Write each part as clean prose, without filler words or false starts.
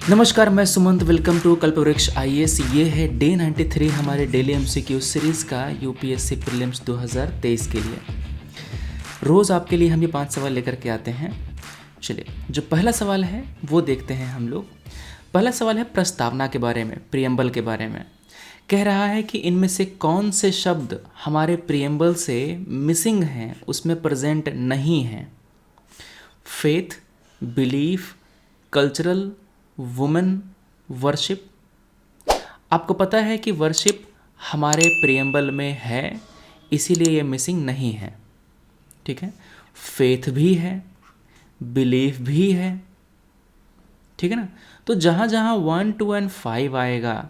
नमस्कार, मैं Sumant. Welcome to Kalpavriksha IAS. ये है डे 93 हमारे डेली एमसीक्यू सीरीज़ का यूपीएससी प्रीलिम्स 2023 के लिए। रोज़ आपके लिए हम ये 5 सवाल लेकर के आते हैं। चलिए, जो पहला सवाल है वो देखते हैं हम लोग। पहला सवाल है प्रस्तावना के बारे में, प्रियम्बल के बारे में। कह रहा है कि इनमें से कौन से शब्द हमारे प्रियम्बल से मिसिंग हैं, उसमें प्रेजेंट नहीं हैं। Faith, belief, cultural, women, worship. आपको पता है कि वर्शिप हमारे प्रियम्बल में है, इसीलिए ये मिसिंग नहीं है। ठीक है, फेथ भी है, बिलीफ भी है। ठीक है ना। तो जहाँ जहाँ 1, 2 एंड 5 आएगा,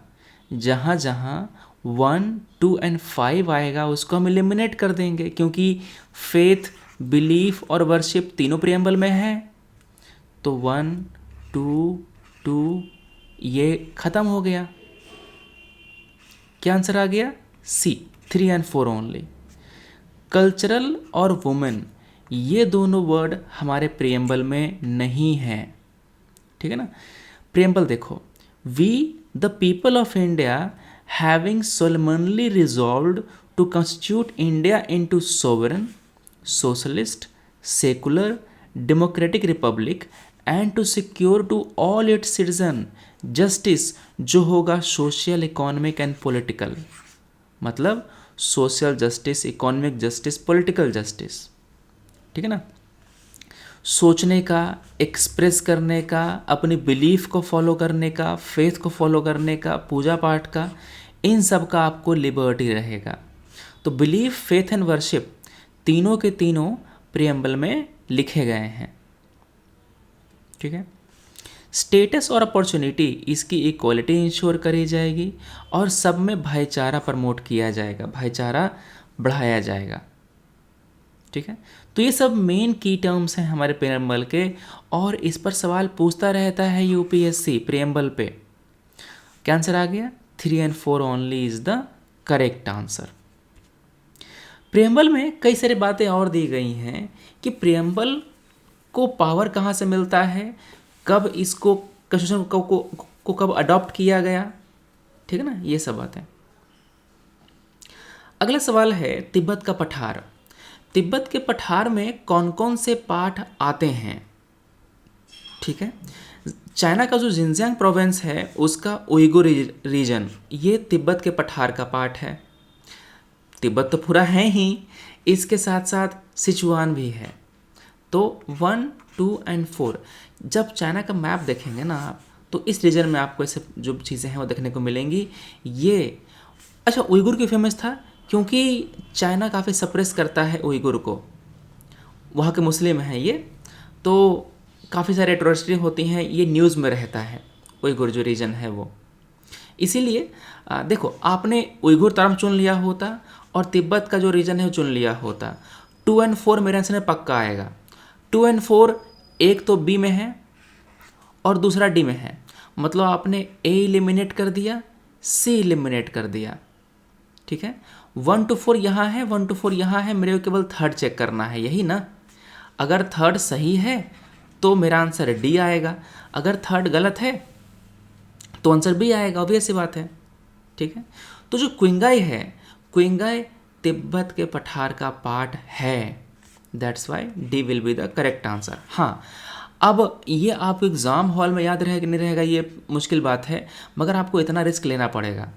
जहाँ जहाँ 1, 2 एंड 5 आएगा उसको हम एलिमिनेट कर देंगे, क्योंकि फेथ, बिलीफ और वर्शिप तीनों प्रियम्बल में है। तो 1, 2 ये ख़त्म हो गया। क्या आंसर आ गया? सी, 3 एंड 4 ओनली। कल्चरल और वुमेन ये दोनों वर्ड हमारे प्रियम्बल में नहीं हैं। ठीक है ना। प्रियम्बल देखो, we the people of India having solemnly resolved to constitute India into sovereign, socialist, secular, democratic republic and to secure to all its citizen justice, जो होगा सोशल, इकोनॉमिक एंड पॉलिटिकल। मतलब social justice, economic justice, political justice. ठीक है ना। सोचने का, express करने का, अपनी बिलीफ को फॉलो करने का, फेथ को फॉलो करने का, पूजा पाठ का, इन सब का आपको लिबर्टी रहेगा। तो बिलीफ, फेथ एंड वर्शिप तीनों के तीनों प्रियम्बल में लिखे गए हैं। ठीक है। स्टेटस और अपॉर्चुनिटी, इसकी इक्वलिटी इंश्योर करी जाएगी और सब में भाईचारा प्रमोट किया जाएगा, भाईचारा बढ़ाया जाएगा। ठीक है। तो ये सब मेन की टर्म्स हैं हमारे प्रियम्बल के, और इस पर सवाल पूछता रहता है यूपीएससी प्रियम्बल पे। क्या आंसर आ गया? 3 and 4 only is the correct answer. Preamble में कई सारी बातें और दी गई हैं कि प्रियम्बल को पावर कहाँ से मिलता है, कब इसको कॉन्स्टिट्यूशन को कब अडॉप्ट किया गया। ठीक है ना, ये सब बातें। अगला सवाल है तिब्बत का पठार। तिब्बत के पठार में कौन कौन से पाठ आते हैं? ठीक है। चाइना का जो जिनजियांग प्रोविंस है उसका उइगुर रीजन, ये तिब्बत के पठार का पार्ट है। तिब्बत तो पूरा है ही, इसके साथ साथ सिचुआन भी है। तो 1, 2 एंड 4 जब चाइना का मैप देखेंगे ना आप, तो इस रीजन में आपको ऐसे जो चीज़ें हैं वो देखने को मिलेंगी। ये अच्छा, उइगुर क्यों फेमस था? क्योंकि चाइना काफ़ी सप्रेस करता है उइगुर को, वहाँ के मुस्लिम हैं ये, तो काफ़ी सारे एट्रोसिटी होती हैं, ये न्यूज़ में रहता है उइगुर जो रीजन है वो। इसीलिए देखो, आपने उइगुर टर्म चुन लिया होता और तिब्बत का जो रीजन है चुन लिया होता। 2 एंड 4 मेरे आंसर में पक्का आएगा। 2 एंड 4 एक तो बी में है और दूसरा डी में है, मतलब आपने ए एलिमिनेट कर दिया, सी एलिमिनेट कर दिया। ठीक है। 1 to 4 यहाँ है, 1 to 4 यहाँ है, मेरे को केवल थर्ड चेक करना है, यही ना। अगर थर्ड सही है तो मेरा आंसर डी आएगा, अगर थर्ड गलत है तो आंसर बी आएगा, ऑब्वियस सी बात है। ठीक है। तो जो क्विंगाई है, क्विंगाई तिब्बत के पठार का पार्ट है, that's why D will be the correct answer. हाँ, अब ये आपको एग्ज़ाम हॉल में याद रहेगा कि नहीं रहेगा ये मुश्किल बात है, मगर आपको इतना रिस्क लेना पड़ेगा।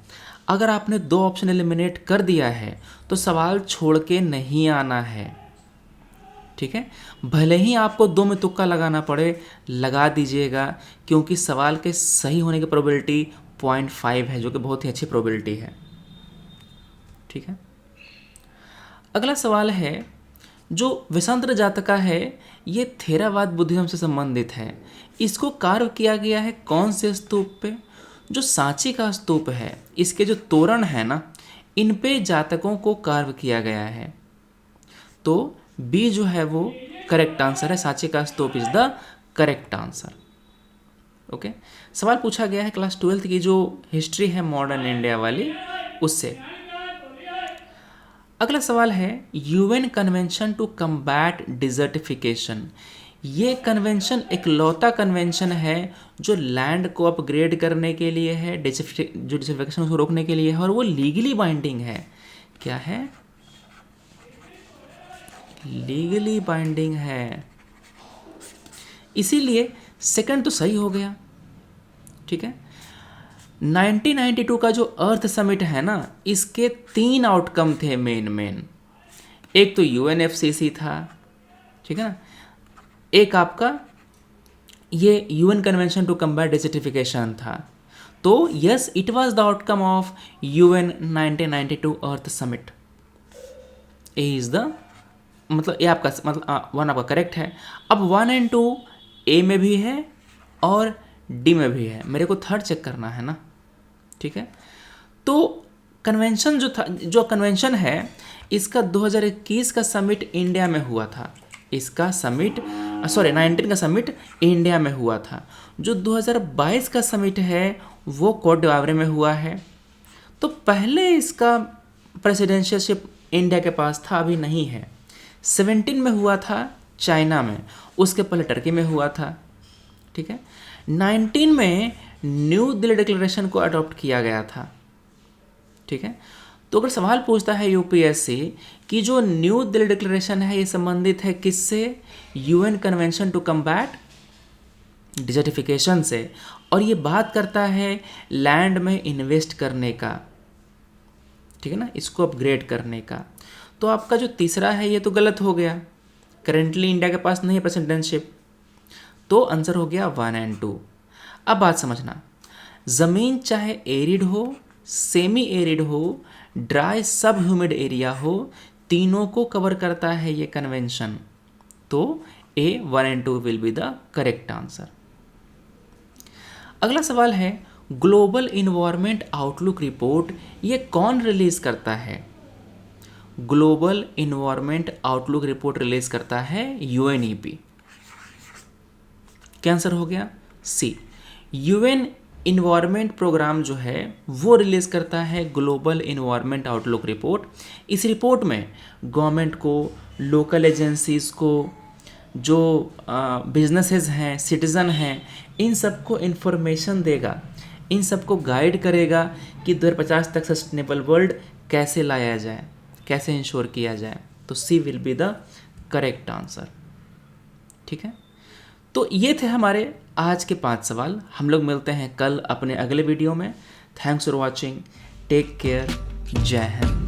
अगर आपने 2 ऑप्शन एलिमिनेट कर दिया है तो सवाल छोड़ के नहीं आना है। ठीक है। भले ही आपको 2 में तुक्का लगाना पड़े, लगा दीजिएगा, क्योंकि सवाल के सही होने की प्रोबेबिलिटी 0.5 है, जो कि बहुत ही अच्छी प्रोबेबिलिटी है। ठीक है। अगला सवाल है, जो विषांतर जातका है ये थेरावाद बुद्धिज्म से संबंधित है। इसको कार्व किया गया है कौन से स्तूप पे? जो सांची का स्तूप है, इसके जो तोरण है ना, इन पे जातकों को कार्व किया गया है। तो बी जो है वो करेक्ट आंसर है, सांची का stupa is the correct answer. Okay. सवाल पूछा गया है क्लास 12th की जो हिस्ट्री है मॉडर्न इंडिया वाली, उससे। अगला सवाल है UN convention to combat desertification, ये कन्वेंशन इकलौता कन्वेंशन है जो लैंड को अपग्रेड करने के लिए है, जो डिसर्टिफिकेशन को रोकने के लिए है, और वो लीगली बाइंडिंग है। क्या है? लीगली बाइंडिंग है। इसीलिए सेकंड तो सही हो गया। ठीक है। 1992 का जो अर्थ समिट है ना, इसके 3 आउटकम थे मेन। एक तो यूएनएफसीसी था, ठीक है ना, एक आपका ये यूएन कन्वेंशन टू कम्बैट डिसर्टिफिकेशन था। तो yes, it was the outcome of UN 1992 earth summit. A is the मतलब ए आपका मतलब 1 आपका करेक्ट है। अब 1 और 2 ए में भी है और डी में भी है, मेरे को थर्ड चेक करना है ना। ठीक है। तो कन्वेंशन जो कन्वेंशन है, इसका 2021 का समिट इंडिया में हुआ था। इसका समिट 19 का समिट इंडिया में हुआ था। जो 2022 का समिट है वो कोट डिवोire में हुआ है। तो पहले इसका प्रेसिडेंशियलशिप इंडिया के पास था, अभी नहीं है। 17 में हुआ था चाइना में, उसके पहले टर्की में हुआ था। ठीक है। 19 में न्यू दिल्ली डिक्लेरेशन को अडॉप्ट किया गया था। ठीक है। तो अगर सवाल पूछता है यूपीएससी कि जो न्यू दिल्ली डिक्लेरेशन है ये संबंधित है किससे? यूएन कन्वेंशन टू कम्बैट डिसर्टिफिकेशन से, और ये बात करता है लैंड में इन्वेस्ट करने का, ठीक है ना, इसको अपग्रेड करने का। तो आपका जो तीसरा है ये तो गलत हो गया। करेंटली इंडिया के पास नहीं है प्रेसिडेंटशिप, तो आंसर हो गया 1 और 2। अब बात समझना, ज़मीन चाहे एरिड हो, सेमी एरिड हो, ड्राई सब ह्यूमिड एरिया हो, तीनों को कवर करता है ये कन्वेंशन। तो ए 1 और 2 will be the correct answer. अगला सवाल है, ग्लोबल इन्वायरमेंट आउटलुक रिपोर्ट ये कौन रिलीज करता है? Global environment outlook report release करता है यूएनईपी। क्या आंसर हो गया? सी। यूएन इन्वायरमेंट प्रोग्राम जो है वो रिलीज करता है ग्लोबल इन्वायरमेंट आउटलुक रिपोर्ट। इस रिपोर्ट में गवर्नमेंट को, लोकल एजेंसीज को, जो बिजनेसेस हैं, सिटीज़न हैं, इन सबको इन्फॉर्मेशन देगा, इन सबको गाइड करेगा कि 2050 तक सस्टेनेबल वर्ल्ड कैसे लाया जाए, कैसे इंश्योर किया जाए। तो C will be the correct answer. ठीक है। तो ये थे हमारे आज के 5 सवाल। हम लोग मिलते हैं कल अपने अगले वीडियो में। Thanks for watching, take care, जय हिंद।